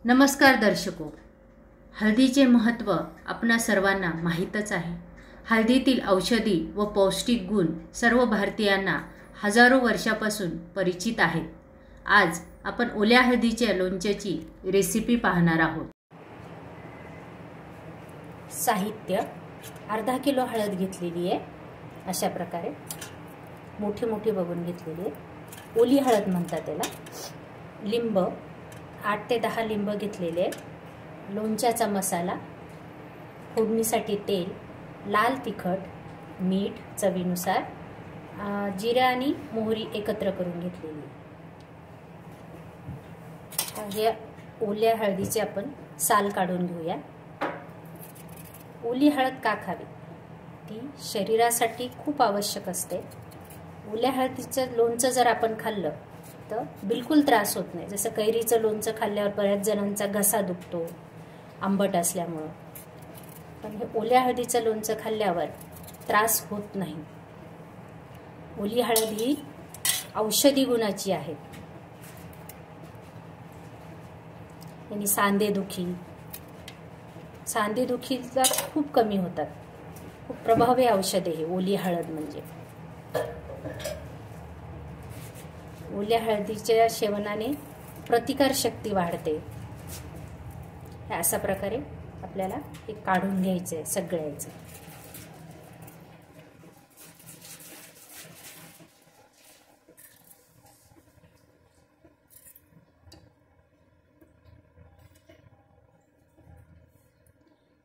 नमस्कार दर्शको, हळदीचे महत्त्व आपणा सर्वांना माहीतच आहे। हळदीतील औषधी व पौष्टिक गुण सर्व भारतीयांना हजारो वर्षापासून परिचित आहेत। आज आपण ओल्या हळदीच्या लोणच्याची रेसिपी पाहणार आहोत। साहित्य: अर्धा किलो हळद घेतलेली आहे, अशा प्रकारे मोठी मोठी बघून घेतलेली आहे। ओली हळद म्हणतात त्याला। लिंब 8 ते 10 लिंब घेतलेले आहेत। लोणच्याचा मसाला, फोडणीसाठी तेल, लाल तिखट, मीठ चवीनुसार, जिरे आणि मोहरी एकत्र करून घेतलेली आहे। या ओल्या हळदीचे आपण साल काढून घेऊया। ओली हळद का खावी? ती शरीरासाठी खूप आवश्यक असते। ओल्या हळदीचं लोणचं जर आपण खाल्लं तर बिलकुल त्रास होत नाही। जसं कैरीचं लोणचं खाल्ल्यावर बऱ्याच जणांचा घसा दुखतो आंबट असल्यामुळे, पण हे ओल्या हळदीचं लोणचं खाल्ल्यावर त्रास होत नाही। ओली हळद ही औषधी गुणाची आहे। आणि सांधेदुखीला खूप कमी होतात। खूप प्रभावी औषध आहे ओली हळद म्हणजे। ओल्या हळदीच्या सेवनाने प्रतिकार शक्ती वाढते। अशा प्रकारे आपल्याला हे काढून घ्यायचे सगळ्याचं।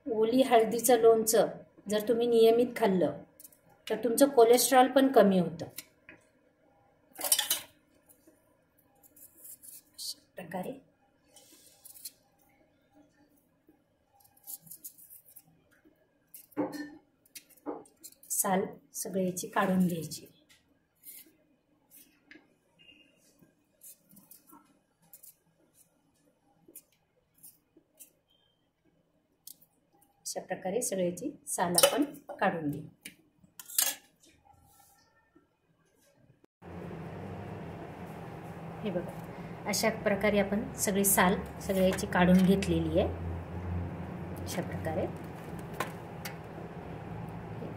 ओली हळदीचं लोणचं जर तुम्ही नियमित खाल्लं तर तुमचं कोलेस्ट्रॉल पण कमी होतं। प्रकारे साल सगळ्याची काढून घ्यायची। अशा प्रकारे सगळ्याची साल आपण काढून घेऊ। हे बघा, अशा प्रकारे आपण सगळी साल सगळ्याची काढून घेतलेली आहे। अशा प्रकारे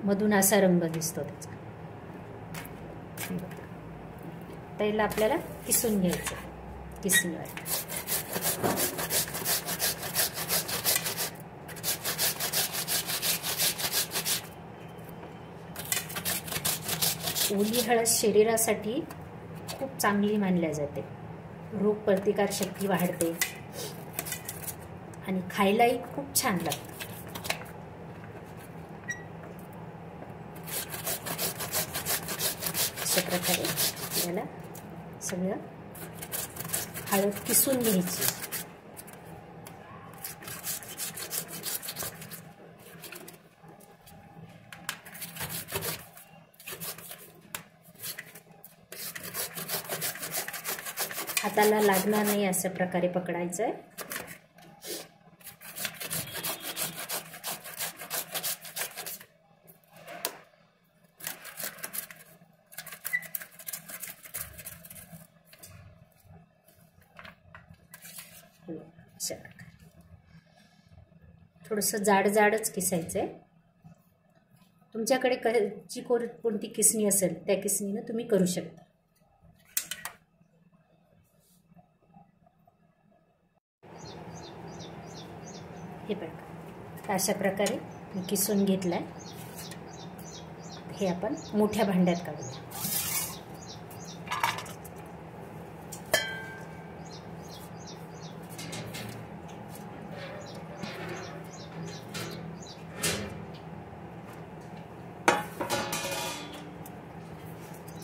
मधून असा रंग दिसतो त्याचा। त्याला आपल्याला किसून घ्यायचं किसणीवर। ओली हळद शरीरासाठी खूप चांगली मानली जाते। रोग प्रतिकार शक्ती वाढते आणि खायलाही खूप छान लागते। अशा प्रकारे आपल्याला सगळं हळद किसून घ्यायची। हाताला लागणार नाही अशा प्रकारे पकडायचं आहे। अशा प्रकारे थोडंसं जाडच किसायचंय। तुमच्याकडे जी कोणती किसणी असेल त्या किसणीनं तुम्ही करू शकता। हे बघा, अशा प्रकारे मी किसून घेतलाय। हे आपण मोठ्या भांड्यात काढूया।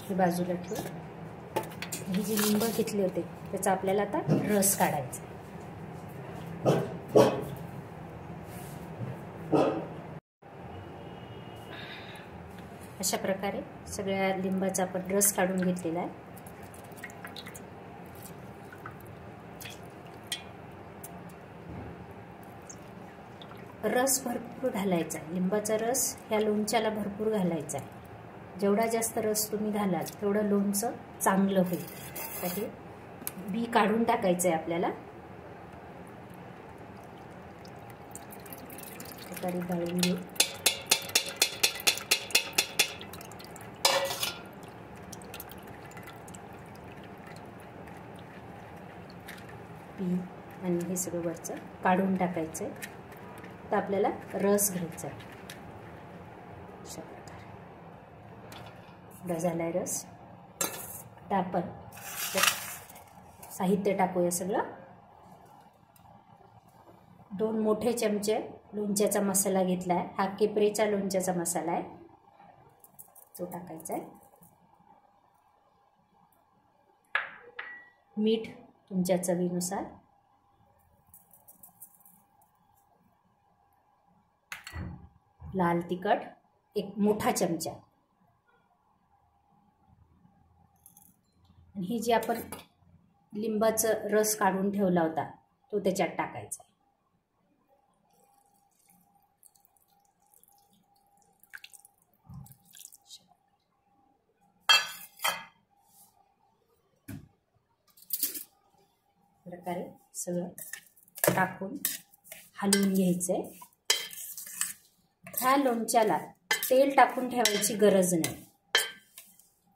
हे बाजूला ठेवू। ही जी लिंब घेतले होते त्याचा आपल्याला आता रस काढायचा। अशा प्रकारे सगळ्या लिंबाचा आपण रस काढून घेतलेला आहे। रस भरपूर घालायचा आहे। लिंबाचा रस ह्या लोणच्याला भरपूर घालायचा आहे। जेवढा जास्त रस तुम्ही घालाल तेवढं लोणचं चांगलं होईल। तर हे बी काढून टाकायचं आहे आपल्याला। प्रकारे गाळून घेऊ. आणि हे सगळं वरचं काढून टाकायचं आहे. तर आपल्याला रस घ्यायचा आहे. अशा प्रकारे झाला आहे रस. आता आपण साहित्य टाकूया सगळं. 2 मोठे चमचे लोणच्याचा मसाला घेतला आहे. हा केपरेचा लोणच्याचा मसाला आहे, तो टाकायचा आहे. मीठ तुमच्या चवीनुसार. लाल तिखट 1 मोठा चमचा. आणि हे जे आपण लिंबाचं रस काढून ठेवला होता तो त्याच्यात टाकायचा आहे. प्रकारे सगळं टाकून हलवून घ्यायचं आहे. ह्या लोणच्याला तेल टाकून ठेवायची गरज नाही.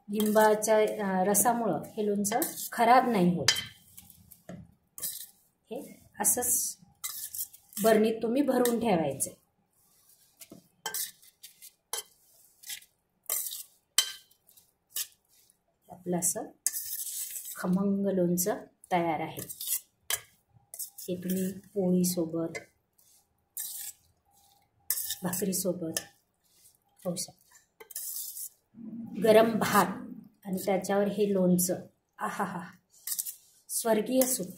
लिंबाच्या रसामुळं हे लोणचं खराब नाही होत. हे असंच बरणीत तुम्ही भरून ठेवायचं. आपलं असं खमंग लोणचं तयार आहे. हे तुम्ही पोळीसोबत, भाकरीसोबत खाऊ शकता. गरम भात आणि त्याच्यावर हे लोणचं, आहा हा, स्वर्गीय सुख.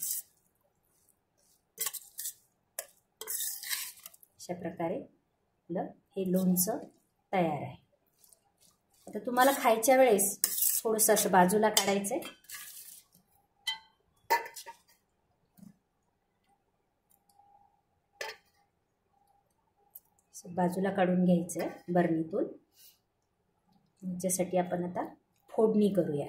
अशा प्रकारे आपलं हे लोणचं तयार आहे. आता तुम्हाला खायच्या वेळेस थोडंसं असं बाजूला काढायचं आहे. बाजूला काढून घ्यायचं आहे बरणीतून. याच्यासाठी आपण आता फोडणी करूया.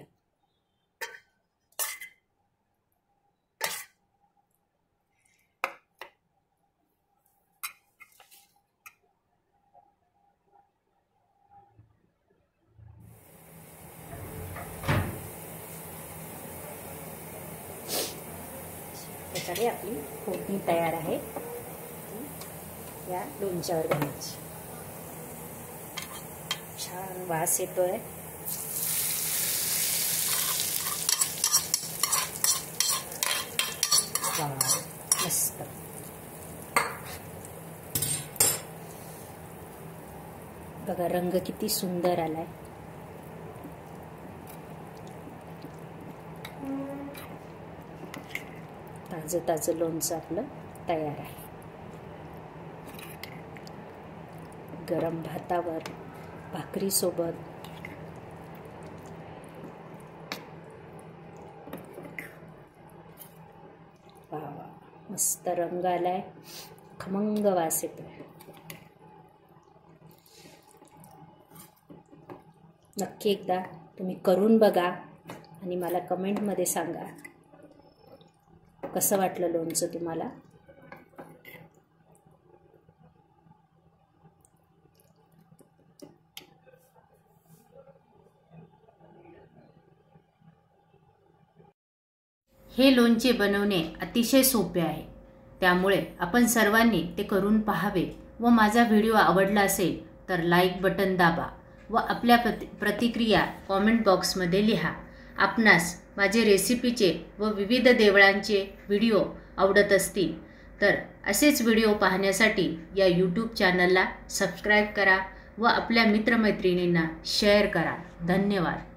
प्रकारे आपली फोडणी तयार आहे. या लोणच्यावर घालायची. छान वास येतोय. वा, मस्त. बघा रंग किती सुंदर आलाय. ताजं ताजं लोणचं आपलं तयार आहे. गरम भातावर, भाकरीसोबत. वा वा, मस्त रंग आलाय, खमंग वास येतोय. नक्की एकदा तुम्ही करून बघा आणि मला कमेंटमध्ये सांगा कसं वाटलं लोणचं तुम्हाला. हे लोणचे बनवणे अतिशय सोपे आहे. त्यामुळे आपण सर्वांनी ते करून पाहावे. व माझा व्हिडिओ आवडला असेल तर लाईक बटन दाबा व आपल्या प्रतिक्रिया कॉमेंट बॉक्समध्ये लिहा. आपणास माझे रेसिपीचे व विविध देवळांचे व्हिडिओ आवडत असतील तर असेच व्हिडिओ पाहण्यासाठी या यूट्यूब चॅनलला सबस्क्राईब करा व आपल्या मित्रमैत्रिणींना शेअर करा. धन्यवाद.